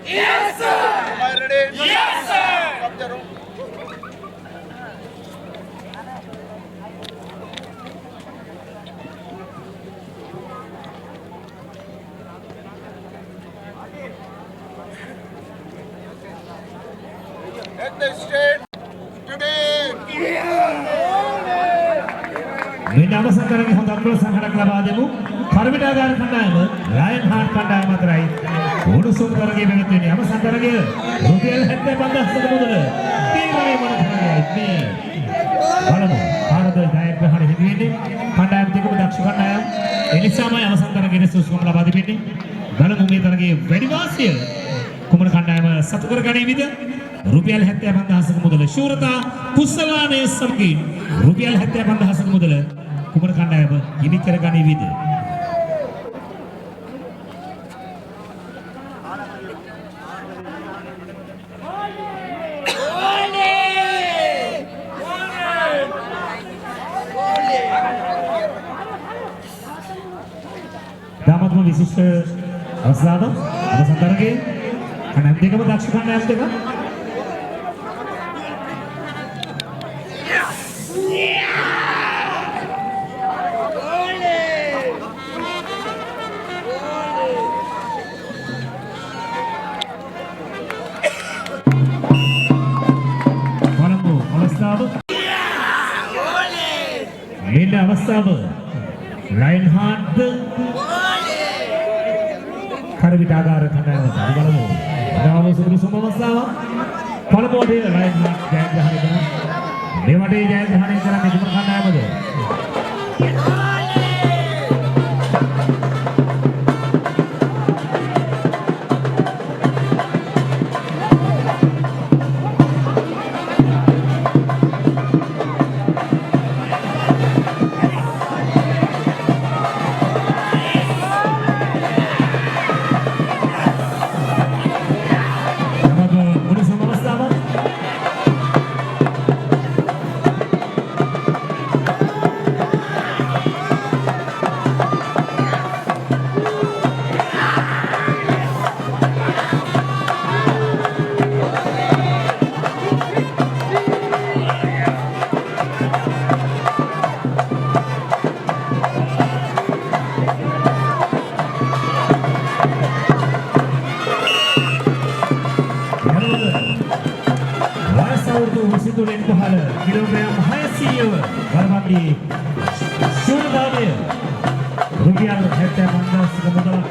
Yes, sir. Am I ready? Yes, sir. Come the room. At the state today. මේ අවසන් කරන්නේ හොඳ අප්‍රසංහනක් ලබා දෙමු. පරිවිඩාගාර කණ්ඩායම ලයන් හාර්ට් කණ්ඩායම අතරයි උණුසුම් කරගේ පැවැත්වෙන්නේ. අවසන් කරගය රුපියල් 75000ක මුදල තීරණය වන කරගයයි. බලමු කාටද ජයග්‍රහණය හිමි වෙන්නේ. කණ්ඩායම දෙකම දක්ෂ කණ්ඩායම්. ඒ නිසාමයි අවසන් තරගයේ සුසුම් ලබා දෙන්නේ. බලමු මේ තරගයේ වැඩි වාසිය කුමන කණ්ඩායම සතු කර ගනීවිද? රුපියල් 75000ක මුදල ශූරතා කුසලානේ සමගින් රුපියල් 75000ක මුදල කුමන කණ්ඩායම හිමි කර ගනීවිද? दामत्म विशिष्ट අවස්ථාව අවසන් තරගයේ කණ්ඩායම් දෙකම දක්ෂ කණ්ඩායම් දෙක මෙන්න අවස්ථාව ලයන් හාර්ට් කරවිඩාගාර කණ්ඩායමට බලමු. අදාළ සුදුසුම අවස්ථාව පළමු වටේ ලයන් හාර්ට් ජයග්‍රහණය කරන මේ වටේ ජයග්‍රහණය කරන්නේ කුමන කණ්ඩායමද? තුලින් පහළ කිලෝග්‍රෑම් 600ව වරමඩි ශූරතාවය රුපියල් 75000ක මුදලක්